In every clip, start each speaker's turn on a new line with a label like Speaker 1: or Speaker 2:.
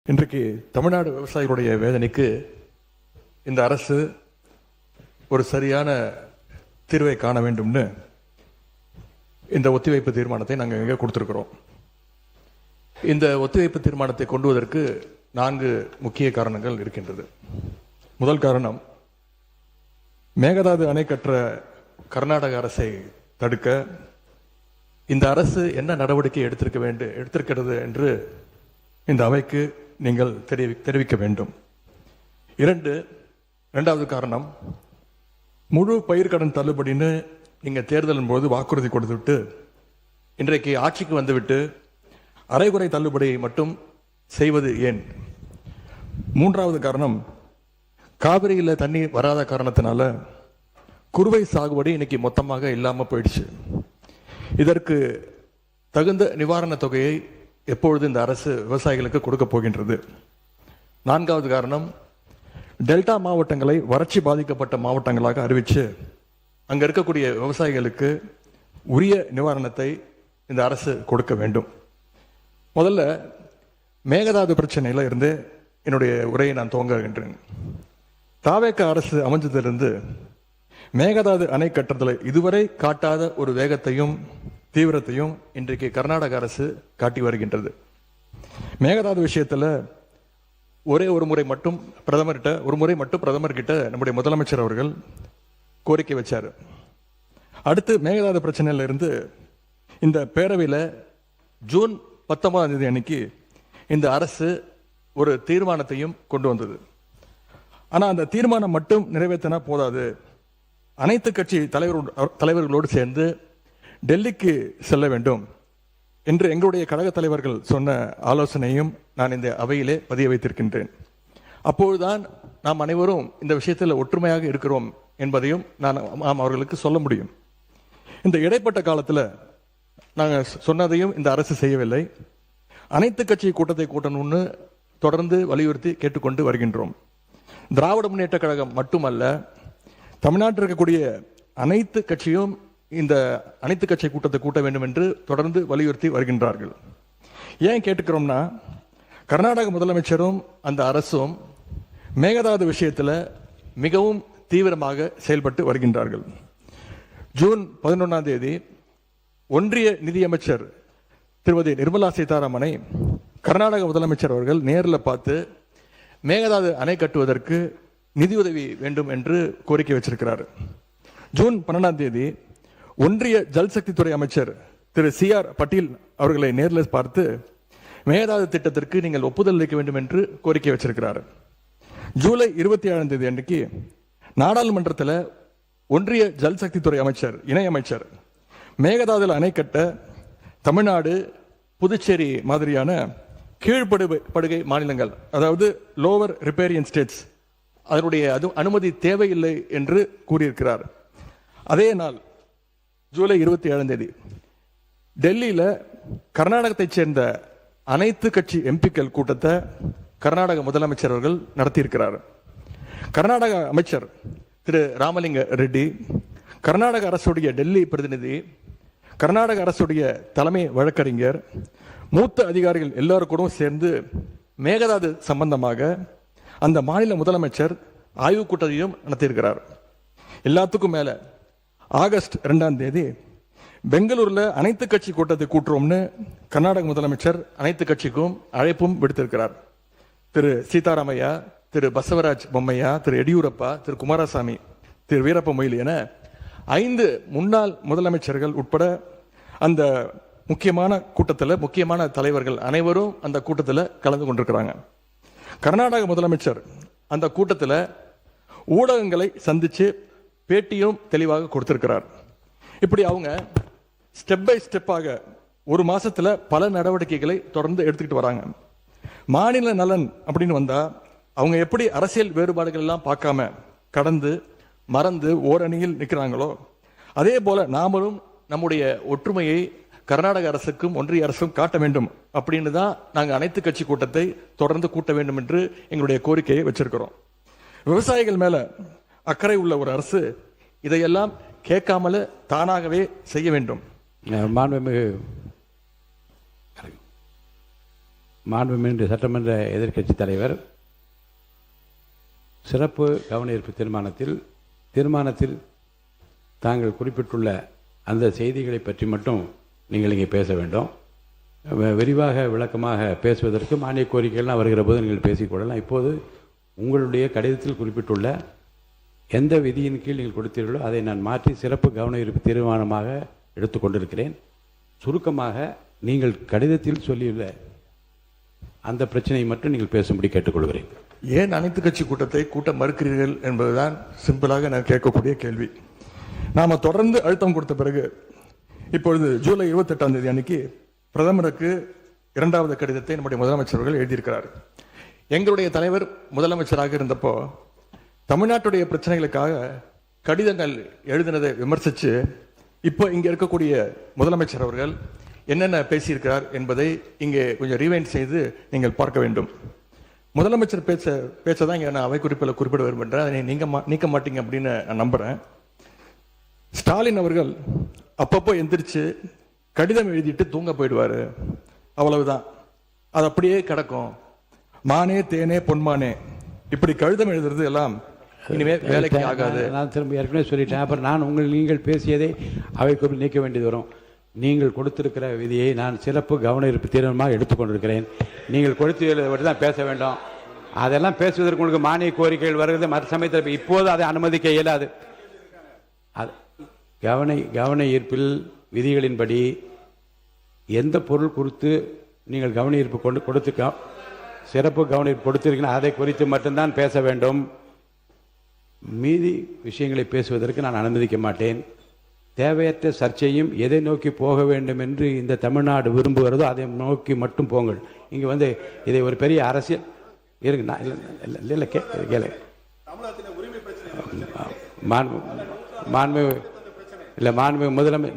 Speaker 1: இன்றைக்கு தமிழ்நாடு விவசாயிகளுடைய வேதனைக்கு இந்த அரசு ஒரு சரியான தீர்வை காண வேண்டும்னு இந்த ஒத்திவைப்பு தீர்மானத்தை நாங்கள் இங்கே கொடுத்துருக்கிறோம். இந்த ஒத்திவைப்பு தீர்மானத்தை கொண்டு வருவதற்கு 4 முக்கிய காரணங்கள் இருக்கின்றது. முதல் காரணம், மேகதாது அணை கட்டுற கர்நாடக அரசை தடுக்க இந்த அரசு என்ன நடவடிக்கை எடுத்திருக்கிறது என்று இந்த அவைக்கு நீங்கள் தெரிவிக்க வேண்டும். இரண்டாவது காரணம், முழு பயிர்க்கடன் தள்ளுபடின்னு நீங்கள் தேர்தலின் போது வாக்குறுதி கொடுத்துவிட்டு இன்றைக்கு ஆட்சிக்கு வந்துவிட்டு அரைகுறை தள்ளுபடி மட்டும் செய்வது ஏன்? மூன்றாவது காரணம், காவிரியில் தண்ணி வராத காரணத்தினால குறுவை சாகுபடி இன்னைக்கு மொத்தமாக இல்லாமல் போயிடுச்சு. இதற்கு தகுந்த நிவாரண தொகையை எப்பொழுது இந்த அரசு விவசாயிகளுக்கு கொடுக்க போகின்றது? நான்காவது காரணம், டெல்டா மாவட்டங்களை வறட்சி பாதிக்கப்பட்ட மாவட்டங்களாக அறிவித்து அங்கே இருக்கக்கூடிய விவசாயிகளுக்கு உரிய நிவாரணத்தை இந்த அரசு கொடுக்க வேண்டும். முதல்ல மேகதாது பிரச்சனையில் இருந்து என்னுடைய உரையை நான் துவங்குகின்றேன். தாவேக அரசு அமைஞ்சதிலிருந்து மேகதாது அணை கட்டுறதில் இதுவரை காட்டாத ஒரு வேகத்தையும் தீவிரத்தையும் இன்றைக்கு கர்நாடக அரசு காட்டி வருகின்றது. மேகதாது விஷயத்தில் ஒரு முறை மட்டும் பிரதமர்கிட்ட நம்முடைய முதலமைச்சர் அவர்கள் கோரிக்கை வச்சார். அடுத்து மேகதாது பிரச்சனையில இருந்து இந்த பேரவையில் ஜூன் 19 அன்னைக்கு இந்த அரசு ஒரு தீர்மானத்தையும் கொண்டு வந்தது. ஆனால் அந்த தீர்மானம் மட்டும் நிறைவேற்றினா போதாது, அனைத்து கட்சி தலைவர்களோடு சேர்ந்து டெல்லிக்கு செல்ல வேண்டும் என்று எங்களுடைய கழக தலைவர்கள் சொன்ன ஆலோசனையும் நான் இந்த அவையிலே பதிய வைத்திருக்கின்றேன். அப்பொழுதுதான் நாம் அனைவரும் இந்த விஷயத்தில் ஒற்றுமையாக இருக்கிறோம் என்பதையும் நாம் அவர்களுக்கு சொல்ல முடியும். இந்த இடைப்பட்ட காலத்தில் நாங்கள் சொன்னதையும் இந்த அரசு செய்யவில்லை. அனைத்து கட்சி கூட்டத்தை கூட்டணும்னு தொடர்ந்து வலியுறுத்தி கேட்டுக்கொண்டு வருகின்றோம். திராவிட முன்னேற்ற கழகம் மட்டுமல்ல, தமிழ்நாட்டில் இருக்கக்கூடிய அனைத்து கட்சியும் இந்த அனைத்து கட்சி கூட்டத்தை கூட்ட வேண்டும் என்று தொடர்ந்து வலியுறுத்தி வருகின்றார்கள். ஏன் கேட்டுக்கிறோம்னா, கர்நாடக முதலமைச்சரும் அந்த அரசும் மேகதாது விஷயத்தில் மிகவும் தீவிரமாக செயல்பட்டு வருகின்றார்கள். ஜூன் 11 ஒன்றிய நிதியமைச்சர் திருமதி நிர்மலா சீதாராமனை கர்நாடக முதலமைச்சர் அவர்கள் நேரில் பார்த்து மேகதாது அணை கட்டுவதற்கு நிதியுதவி வேண்டும் என்று கோரிக்கை வச்சிருக்கிறார். ஜூன் 12 ஒன்றிய ஜல்சக்தி துறை அமைச்சர் திரு CR பட்டீல் அவர்களை நேரில் பார்த்து மேகதாது திட்டத்திற்கு நீங்கள் ஒப்புதல் அளிக்க வேண்டும் என்று கோரிக்கை வச்சிருக்கிறார். ஜூலை 27 அன்றைக்கு நாடாளுமன்றத்தில் ஒன்றிய ஜல்சக்தி துறை அமைச்சர் இணையமைச்சர் மேகதாதுல அணை கட்ட தமிழ்நாடு, புதுச்சேரி மாதிரியான கீழ்ப்படுகை மாநிலங்கள், அதாவது லோவர் ரிப்பேரியன் ஸ்டேட்ஸ், அதனுடைய அனுமதி தேவையில்லை என்று கூறியிருக்கிறார். அதே நாள் ஜூலை 27 டெல்லியில் கர்நாடகத்தைச் சேர்ந்த அனைத்து கட்சி எம்பிக்கள் கூட்டத்தை கர்நாடக முதலமைச்சர் அவர்கள் நடத்தியிருக்கிறார். கர்நாடக அமைச்சர் திரு ராமலிங்க ரெட்டி, கர்நாடக அரசுடைய டெல்லி பிரதிநிதி, கர்நாடக அரசுடைய தலைமை வழக்கறிஞர், மூத்த அதிகாரிகள் எல்லாரும் கூட சேர்ந்து மேகதாது சம்பந்தமாக அந்த மாநில முதலமைச்சர் ஆய்வுக் கூட்டத்தையும் நடத்தியிருக்கிறார். எல்லாத்துக்கும் மேல ஆகஸ்ட் 2 பெங்களூர்ல அனைத்து கட்சி கூட்டத்தை கூட்டுறோம்னு கர்நாடக முதலமைச்சர் அனைத்து கட்சிக்கும் அழைப்பும் விடுத்திருக்கிறார். திரு சீதாராமையா, திரு பசவராஜ் பொம்மையா, திரு எடியூரப்பா, திரு குமாரசாமி, திரு வீரப்ப மொய்லி என 5 முன்னாள் முதலமைச்சர்கள் உட்பட அந்த முக்கியமான கூட்டத்தில் முக்கியமான தலைவர்கள் அனைவரும் அந்த கூட்டத்தில் கலந்து கொண்டிருக்கிறாங்க. கர்நாடக முதலமைச்சர் அந்த கூட்டத்தில் ஊடகங்களை சந்திச்சு பேட்டியும் தெளிவாக கொடுத்திருக்கிறார். இப்படி அவங்க ஸ்டெப் பை ஸ்டெப்பாக ஒரு மாசத்துல பல நடவடிக்கைகளை தொடர்ந்து எடுத்துக்கிட்டு வராங்க. மாநில நலன் அப்படின்னு வந்தா அவங்க எப்படி அரசியல் வேறுபாடுகள் எல்லாம் பார்க்காம கடந்து மறந்து ஓரணியில் நிற்கிறாங்களோ, அதே போல நாமளும் நம்முடைய ஒற்றுமையை கர்நாடக அரசுக்கும் ஒன்றிய அரசும் காட்ட வேண்டும் அப்படின்னு தான் நாங்கள் அனைத்து கட்சி கூட்டத்தை தொடர்ந்து கூட்ட வேண்டும் என்று எங்களுடைய கோரிக்கையை வச்சிருக்கிறோம். விவசாயிகள் மேல அக்கறை உள்ள ஒரு அரசு இதையெல்லாம் கேட்காமல தானாகவே செய்ய வேண்டும்.
Speaker 2: மாண்புமிகு மாண்புமிகு சட்டமன்ற எதிர்க்கட்சி தலைவர் சிறப்பு கவன ஈர்ப்பு தீர்மானத்தில் தாங்கள் குறிப்பிட்டுள்ள அந்த செய்திகளை பற்றி மட்டும் நீங்கள் இங்கே பேச வேண்டும். விரிவாக விளக்கமாக பேசுவதற்கு மானிய கோரிக்கைகள்லாம் வருகிற போது நீங்கள் பேசிக்கொள்ளலாம். இப்போது உங்களுடைய கடிதத்தில் குறிப்பிட்டுள்ள எந்த விதியின் கீழ் நீங்கள் கொடுத்தீர்களோ அதை நான் மாற்றி சிறப்பு கவன ஈர்ப்பு தீர்மானமாக எடுத்துக்கொண்டிருக்கிறேன். சுருக்கமாக நீங்கள் கடிதத்தில் சொல்லியுள்ள அந்த பிரச்சனையை மட்டும் நீங்கள் பேசும்படி கேட்டுக்கொள்கிறேன்.
Speaker 1: ஏன் அனைத்து கட்சி கூட்டத்தை கூட்ட மறுக்கிறீர்கள் என்பதுதான் சிம்பிளாக நான் கேட்கக்கூடிய கேள்வி. நாம தொடர்ந்து அழுத்தம் கொடுத்த பிறகு இப்பொழுது ஜூலை 28ஆம் தேதி அன்னைக்கு பிரதமருக்கு 2வது கடிதத்தை நம்முடைய முதலமைச்சர்கள் எழுதியிருக்கிறார். எங்களுடைய தலைவர் முதலமைச்சராக இருந்தப்போ தமிழ்நாட்டுடைய பிரச்சனைகளுக்காக கடிதங்கள் எழுதினதை விமர்சித்து இப்போ இங்க இருக்கக்கூடிய முதலமைச்சர் அவர்கள் என்னென்ன பேசியிருக்கிறார் என்பதை இங்கே கொஞ்சம் ரீவைண்ட் செய்து நீங்கள் பார்க்க வேண்டும். முதலமைச்சர் பேச்சதான் இங்கே நான் அவை குறிப்பில் குறிப்பிட விரும்புகிறேன். அதை நீக்க மாட்டீங்க அப்படின்னு நான் நம்புறேன். ஸ்டாலின் அவர்கள் அப்பப்போ எந்திரிச்சு கடிதம் எழுதிட்டு தூங்க போயிடுவாரு, அவ்வளவுதான். அது அப்படியே கிடக்கும். மானே தேனே பொன்மானே இப்படி கடிதம் எழுதுறது எல்லாம் இனிமே வேலைக்கு ஆகாது.
Speaker 2: நான் திரும்ப ஏற்கனவே சொல்லிட்டேன். அப்புறம் நீங்கள் பேசியதை அவை குறிப்பில் நீக்க வேண்டியது வரும். நீங்கள் கொடுத்திருக்கிற விதியை நான் சிறப்பு கவன ஈர்ப்பு தீர்மானமாக எடுத்துக்கொண்டிருக்கிறேன். நீங்கள் கொடுத்து தான் பேச வேண்டும். அதெல்லாம் பேசுவதற்கு உங்களுக்கு மானிய கோரிக்கைகள் வருகிறது. மற்ற சமயத்தில் இப்போது அதை அனுமதிக்க இயலாது. கவன ஈர்ப்பில் விதிகளின்படி எந்த பொருள் குறித்து நீங்கள் கவன ஈர்ப்பு கொடுத்து சிறப்பு கவன ஈர்ப்பு கொடுத்திருக்கீங்க அதை குறித்து மட்டும்தான் பேச வேண்டும். மீதி விஷயங்களை பேசுவதற்கு நான் அனுமதிக்க மாட்டேன். தேவையற்ற சர்ச்சையும் எதை நோக்கி போக வேண்டும் என்று இந்த தமிழ்நாடு விரும்புகிறதோ அதை நோக்கி மட்டும் போங்கள். இங்கே இதை ஒரு பெரிய அரசியல் இருக்கு. இல்லை கேளு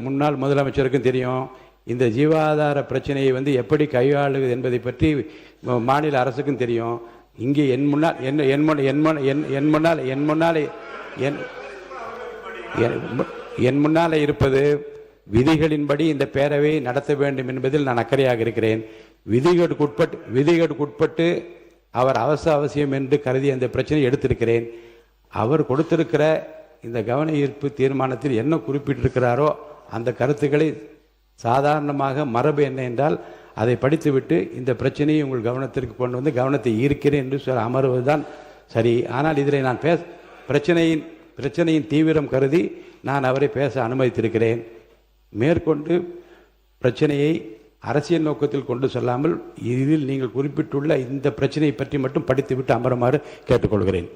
Speaker 2: முன்னாள் முதலமைச்சருக்கும் தெரியும் இந்த ஜீவாதார பிரச்சனையை எப்படி கையாளுவது என்பதை பற்றி மாநில அரசுக்கும் தெரியும். இங்கே என் முன்னாலே இருப்பது விதிகளின்படி இந்த பேரவையை நடத்த வேண்டும் என்பதில் நான் அக்கறையாக இருக்கிறேன். விதிகளுக்குட்பட்டு அவர் அவசியம் என்று கருதி அந்த பிரச்சனையை எடுத்திருக்கிறேன். அவர் கொடுத்திருக்கிற இந்த கவன ஈர்ப்பு தீர்மானத்தில் என்ன குறிப்பிட்டிருக்கிறாரோ அந்த கருத்துக்களை சாதாரணமாக மரபு என்ன என்றால் அதை படித்துவிட்டு இந்த பிரச்சனையை உங்கள் கவனத்திற்கு கொண்டு வந்து கவனத்தை ஈர்க்கிறேன் என்று அமர்வதுதான் சரி. ஆனால் இதில் நான் பிரச்சனையின் தீவிரம் கருதி நான் அவரை பேச அனுமதித்திருக்கிறேன். மேற்கொண்டு பிரச்சனையை அரசியல் நோக்கத்தில் கொண்டு செல்லாமல் இதில் நீங்கள் குறிப்பிட்டுள்ள இந்த பிரச்சனையை பற்றி மட்டும் படித்துவிட்டு அமருமாறு கேட்டுக்கொள்கிறேன்.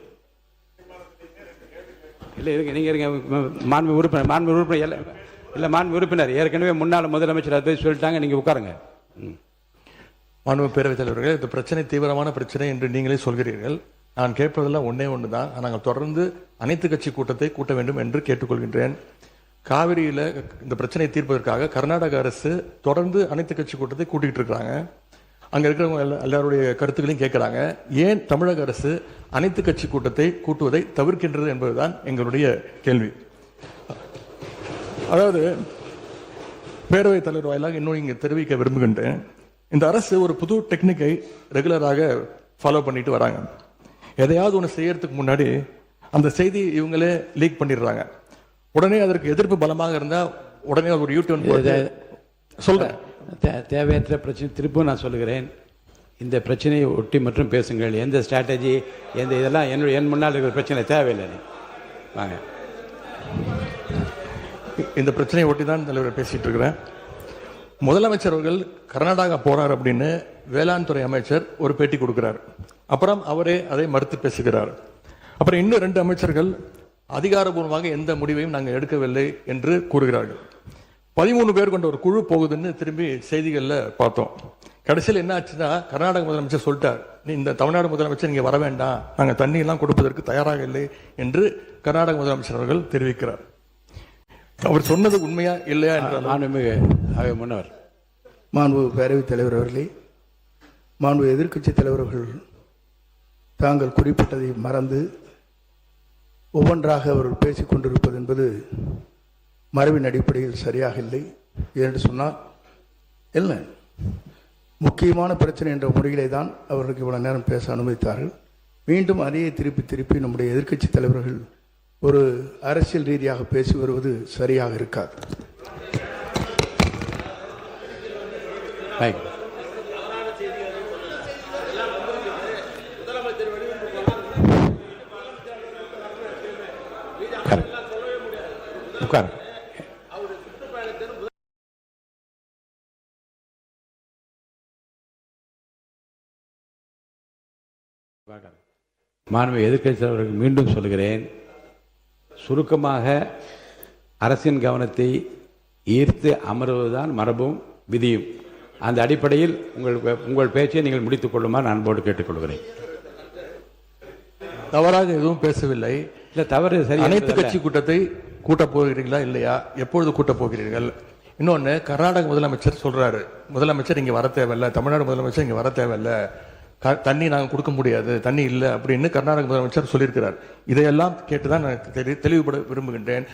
Speaker 2: இல்லை இருங்க, நீங்கள் இருங்க. மாண்பு உறுப்பினர் ஏற்கனவே முன்னாள் முதலமைச்சர் அதை சொல்லிட்டாங்க. நீங்கள் உட்காருங்க.
Speaker 1: மாண்பு பேரவைத் தலைவர்கள், இந்த பிரச்சனை தீவிரமான பிரச்சனை என்று நீங்களே சொல்கிறீர்கள். நான் கேட்பதெல்லாம் ஒன்று தான். நாங்கள் தொடர்ந்து அனைத்து கட்சி கூட்டத்தை கூட்ட வேண்டும் என்று கேட்டுக்கொள்கின்றேன். காவிரியில் இந்த பிரச்சனையை தீர்ப்பதற்காக கர்நாடக அரசு தொடர்ந்து அனைத்து கட்சி கூட்டத்தை கூட்டிகிட்டு இருக்கிறாங்க. அங்கே இருக்கிறவங்க எல்லாருடைய கருத்துக்களையும் கேட்குறாங்க. ஏன் தமிழக அரசு அனைத்து கட்சி கூட்டத்தை கூட்டுவதை தவிர்க்கின்றது என்பதுதான் எங்களுடைய கேள்வி. அதாவது பேரவைத் தலைவர் வாயிலாக இன்னும் இங்கே தெரிவிக்க விரும்புகின்றேன். இந்த அரசு ஒரு புது டெக்னிக்கை ரெகுலராக ஃபாலோ பண்ணிட்டு வராங்க. எதையாவது ஒன்று செய்யறதுக்கு முன்னாடி அந்த செய்தி இவங்களே லீக் பண்ணிடுறாங்க. உடனே அதற்கு எதிர்ப்பு பலமாக இருந்தால் உடனே ஒரு யூடியூன் சொல்றேன்.
Speaker 2: தேவையற்ற பிரச்சனை திருப்பும் நான் சொல்லுகிறேன். இந்த பிரச்சனையை ஒட்டி மற்றும் பேசுங்கள். எந்த ஸ்ட்ராட்டஜி இதெல்லாம் என் முன்னால் இருக்கிற பிரச்சனை தேவையில்லை. வாங்க.
Speaker 1: இந்த பிரச்சனையை ஒட்டி தான் தலைவர் பேசிட்டு இருக்கிறேன். முதலமைச்சர் அவர்கள் கர்நாடகா போறார் அப்படின்னு வேளாண் துறை அமைச்சர் ஒரு பேட்டி கொடுக்கிறார். அப்புறம் அவரே அதை மறுத்து பேசுகிறார். அப்புறம் இன்னும் 2 அமைச்சர்கள் அதிகாரபூர்வமாக எந்த முடிவையும் நாங்கள் எடுக்கவில்லை என்று கூறுகிறார்கள். 13 பேர் கொண்ட ஒரு குழு போகுதுன்னு திரும்பி செய்திகளில் பார்த்தோம். கடைசியில் என்ன ஆச்சுன்னா கர்நாடக முதலமைச்சர் சொல்லிட்டார், நீ இந்த தமிழ்நாடு முதலமைச்சர் இங்கே வர வேண்டாம், நாங்கள் தண்ணி எல்லாம் கொடுப்பதற்கு தயாராக இல்லை என்று கர்நாடக முதலமைச்சர் அவர்கள் தெரிவிக்கிறார். அவர் சொன்னது உண்மையா இல்லையா என்றால்
Speaker 3: முன்னவர் மாண்பு பேரவைத் தலைவர் அவர்களே, மாண்பு எதிர்க்கட்சி தலைவர்கள் தாங்கள் குறிப்பிட்டதை மறந்து ஒவ்வொன்றாக அவர்கள் பேசிக் கொண்டிருப்பது என்பது மரபின் அடிப்படையில் சரியாக இல்லை. என்று சொன்னால் இல்லை, முக்கியமான பிரச்சனை என்ற முறையிலே தான் அவர்களுக்கு இவ்வளவு நேரம் பேச அனுமதித்தார்கள். மீண்டும் அதையே திருப்பி நம்முடைய எதிர்க்கட்சி தலைவர்கள் ஒரு அரசியல் ரீதியாக பேசி வருவது சரியாக இருக்காது.
Speaker 2: மாண்பு எதிர்க்கட்சி தலைவர்களுக்கு மீண்டும் சொல்கிறேன், சுருக்கமாக அரசின் கவனத்தை ஈர்த்து அமர்வதுதான் மரபும் விதியும். அந்த அடிப்படையில் உங்கள் பேச்சை நீங்கள் முடித்துக் கொள்ளுமாறு அன்போடு கேட்டுக்கொள்கிறேன்.
Speaker 1: தவறாக எதுவும் பேசவில்லை.
Speaker 2: இல்லை, தவறு சரி.
Speaker 1: அனைத்து கட்சி கூட்டத்தை கூட்டப் போகிறீர்களா இல்லையா, எப்பொழுது கூட்டப் போகிறீர்கள்? இன்னொன்று, கர்நாடக முதலமைச்சர் சொல்றாரு, முதலமைச்சர் இங்கே வர தேவையில்லை, தமிழ்நாடு முதலமைச்சர் இங்கே வர தேவையில்லை, தண்ணி நாங்கள் கொடுக்க முடியாது, தண்ணி இல்லை அப்படின்னு கர்நாடக முதலமைச்சர் சொல்லியிருக்கிறார். இதையெல்லாம் கேட்டுதான் நான் தெளிவுபட விரும்புகின்றேன்.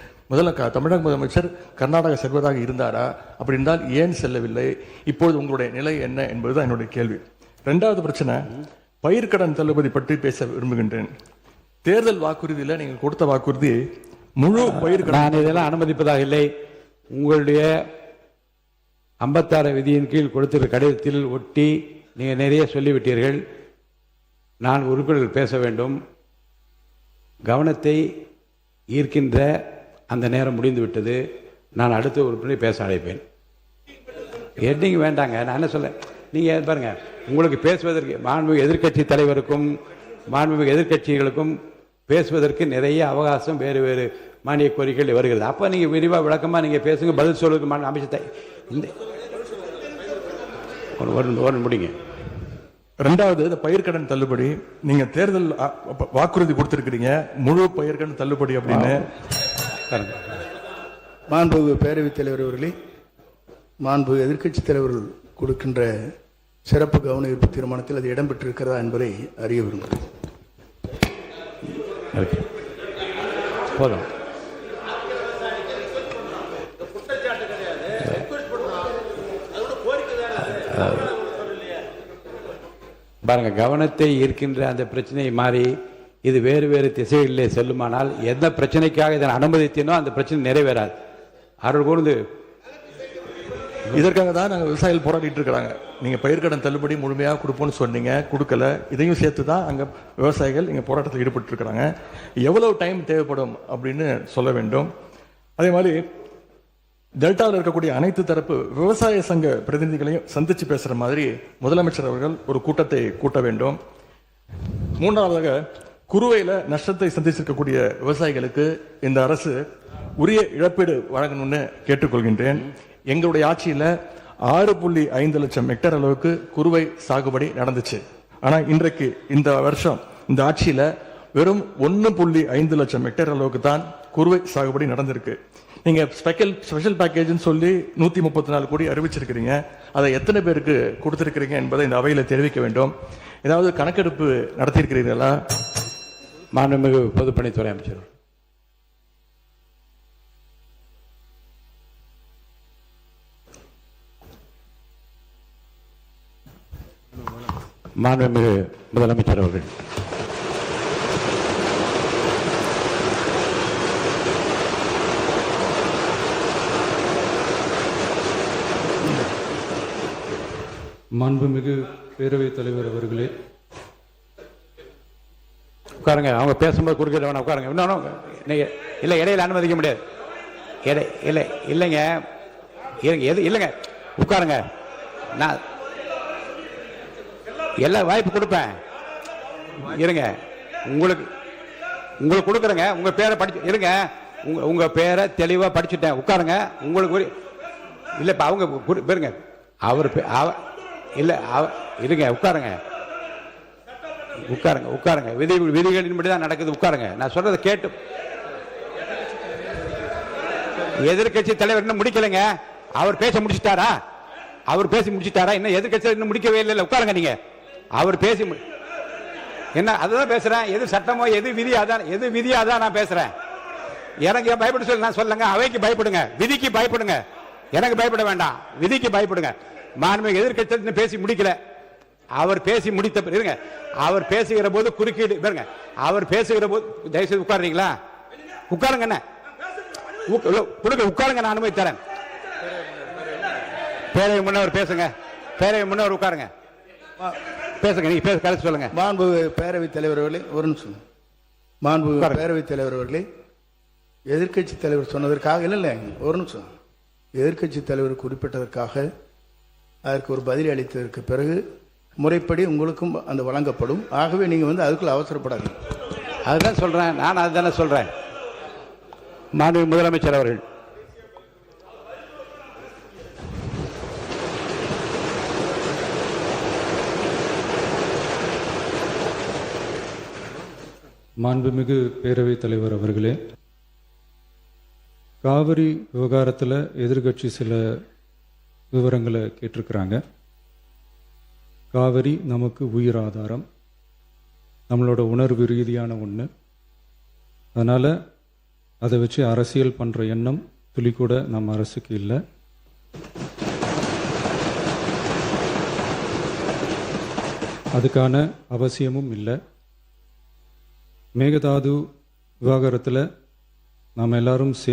Speaker 1: தமிழக முதலமைச்சர் கர்நாடகா செல்வதாக இருந்தாரா? அப்படி இருந்தால் ஏன் செல்லவில்லை? இப்பொழுது உங்களுடைய நிலை என்ன என்பதுதான் என்னுடைய கேள்வி. இரண்டாவது பிரச்சனை, பயிர்க்கடன் தள்ளுபடி பற்றி பேச விரும்புகின்றேன். தேர்தல் வாக்குறுதியில் நீங்கள் கொடுத்த வாக்குறுதி முழு பயிர்க்கடன்.
Speaker 2: நான் இதெல்லாம் அனுமதிப்பதாக இல்லை. உங்களுடைய 56 விதியின் கீழ் கொடுத்திருக்கிற கடிதத்தில் ஒட்டி நீங்கள் நிறைய சொல்லிவிட்டீர்கள். நான் உறுப்பினர்கள் பேச வேண்டும். கவனத்தை ஈர்க்கின்ற அந்த நேரம் முடிந்து விட்டது. நான் அடுத்த உறுப்பினரை பேச அழைப்பேன். எட்டிங்க வேண்டாங்க, நான் என்ன சொல்ல, நீங்கள் பாருங்க, உங்களுக்கு பேசுவதற்கு மாண்புமிகு எதிர்க்கட்சி தலைவருக்கும் மாண்புமிகு எதிர்க்கட்சிகளுக்கும் பேசுவதற்கு நிறைய அவகாசம் வேறு வேறு மானிய கோரிக்கைகள் வருகிறது. அப்போ நீங்கள் விரிவாக விளக்கமாக நீங்கள் பேசுங்க, பதில் சொல்வதற்கு அமைச்சத்தை இந்த ஒரு முடிங்க.
Speaker 1: ரெண்டாவது, இந்த பயிர்க்கடன் தள்ளுபடி நீங்க தேர்தல் வாக்குறுதி கொடுத்திருக்கிறீங்க, முழு பயிர்க்கடன் தள்ளுபடி அப்படின்னு.
Speaker 3: மாண்புமிகு பேரவைத் தலைவர் அவர்களே, மாண்புமிகு எதிர்க்கட்சி தலைவர்கள் கொடுக்கின்ற சிறப்பு கவன ஈர்ப்பு தீர்மானத்தில் அது இடம்பெற்றிருக்கிறதா என்பதை அறிய விரும்புகிறேன்.
Speaker 2: போதும். பாருங்க, கவனத்தை ஈர்க்கின்ற அந்த பிரச்சனையை மாறி இது வேறு வேறு திசைகளிலே செல்லுமானால் எந்த பிரச்சனைக்காக இதை அனுமதித்தனோ அந்த பிரச்சனை நிறைவேறாது. அருள் கூர்ந்து
Speaker 1: இதற்காக தான் நாங்கள் விவசாயிகள் போராடிட்டு இருக்கிறாங்க. நீங்க பயிர்க்கடன் தள்ளுபடி முழுமையாக கொடுப்போம்னு சொன்னீங்க, கொடுக்கல. இதையும் சேர்த்து தான் அங்க விவசாயிகள் இங்க போராட்டத்தில் ஈடுபட்டு இருக்கிறாங்க. எவ்வளவு டைம் தேவைப்படும் அப்படின்னு சொல்ல வேண்டும். அதே மாதிரி டெல்டாவில் இருக்கக்கூடிய அனைத்து தரப்பு விவசாய சங்க பிரதிநிதிகளையும் சந்திச்சு பேசுற மாதிரி முதலமைச்சர் அவர்கள் ஒரு கூட்டத்தை கூட்ட வேண்டும். மூன்றாவதாக, குறுவையில நஷ்டத்தை சந்திச்சிருக்கக்கூடிய விவசாயிகளுக்கு இந்த அரசு உரிய இழப்பீடு வழங்கணும்னு கேட்டுக்கொள்கின்றேன். எங்களுடைய ஆட்சியில 6.5 லட்சம் ஹெக்டேர் அளவுக்கு குறுவை சாகுபடி நடந்துச்சு. ஆனா இன்றைக்கு இந்த வருஷம் இந்த ஆட்சியில வெறும் 1.5 லட்சம் ஹெக்டேர் அளவுக்கு தான் குறுவை சாகுபடி நடந்திருக்கு. நீங்க ஸ்பெஷல் பேக்கேஜ்னு சொல்லி 134 கோடி அறிவிச்சிருக்கிறீங்க. அதை எத்தனை பேருக்கு கொடுத்திருக்கிறீங்க என்பதை இந்த அவையில தெரிவிக்க வேண்டும். ஏதாவது கணக்கெடுப்பு நடத்தியிருக்கிறீர்களா?
Speaker 2: மாண்புமிகு பொதுப்பணித்துறை அமைச்சர். மாண்புமிகு முதலமைச்சர் அவர்கள்.
Speaker 4: மாண்புமிகு பேரவைத் தலைவர் அவர்களே,
Speaker 2: உட்காருங்க. அவங்க பேசும்போது குறுக்கிட வேணாம், உட்காருங்க. இன்னும் இல்லை, இடையில அனுமதிக்க முடியாது. இல்லைங்க, இல்லைங்க, உட்காருங்க. நான் எல்லா வாய்ப்பு கொடுப்பேன். இருங்க, உங்களுக்கு கொடுக்குறேங்க. உங்க பேரை படிச்சு இருங்க. உங்க பேரை தெளிவா படிச்சுட்டேன். உட்காருங்க. உங்களுக்கு இல்ல, இப்ப அவங்க பேருங்க. அவர் இல்ல, இருங்க, உட்காருங்க. விதிகளின்படி தான் நடக்குது. உட்காருங்க. நான் சொல்றதை கேட்டு. எதிர்கட்சி தலைவர் இன்னும் முடிக்கலைங்க. அவர் பேச முடிச்சுட்டாரா? இன்னும் எதிர்கட்சி இன்னும் முடிக்கவே இல்லை. உட்காருங்க. நீங்க அவர் பேசி என்ன அதுதான் பேசுறேன். எது சட்டமோ எது விதியா தான் நான் பேசுறேன். எனக்கு பயப்பட சொல்லி நான் சொல்லுங்க. அவைக்கு பயப்படுங்க, விதிக்கு பயப்படுங்க. எனக்கு பயப்பட வேண்டாம், விதிக்கு பயப்படுங்க. மாண்புமிகு எதிர்க்கட்சி பேசி முடிக்கல. அவர் பேசி முடித்த இருங்க. அவர் பேசுகிற போது குறுக்கீடு பாருங்க. அவர் பேசுகிற போது தயவுசெய்து உட்காருறீங்களா? உட்காருங்க. என்ன உட்காருங்க, நான் அனுமதி தரேன். பேரவை முன்னவர் பேசுங்க. பேரவை முன்னவர் உட்காருங்க, பேசுங்க. நீங்க பேச கருத்து சொல்லுங்க.
Speaker 3: மாண்பு பேரவைத் தலைவர் அவர்களே, ஒரு நிமிஷம். மாண்பு பேரவைத் தலைவர் அவர்களே, எதிர்க்கட்சி தலைவர் சொன்னதற்காக இல்லை, ஒரு நிமிஷம். எதிர்க்கட்சி தலைவர் குறிப்பிட்டதற்காக அதற்கு ஒரு பதில் அளித்ததற்கு பிறகு முறைப்படி உங்களுக்கும் அந்த வழங்கப்படும். ஆகவே நீங்க அதுக்குள்ள அவசரப்படாதீங்க.
Speaker 2: அதுதான் சொல்றேன், நான் அதுதானே சொல்றேன். மாண்புமிகு முதலமைச்சர் அவர்கள்.
Speaker 4: மாண்புமிகு பேரவைத் தலைவர் அவர்களே, காவிரி விவகாரத்தில் எதிர்கட்சி சில விவரங்களை கேட்டிருக்கிறாங்க. காவிரி நமக்கு உயிர் ஆதாரம், நம்மளோட உணர்வு ரீதியான ஒன்று. அதனால் அதை வச்சு அரசியல் பண்ணுற எண்ணம் துளி கூட நம்ம அரசுக்கு இல்லை. அதுக்கான அவசியமும் இல்லை. மேகதாது விவகாரத்தில் நாம் எல்லாரும்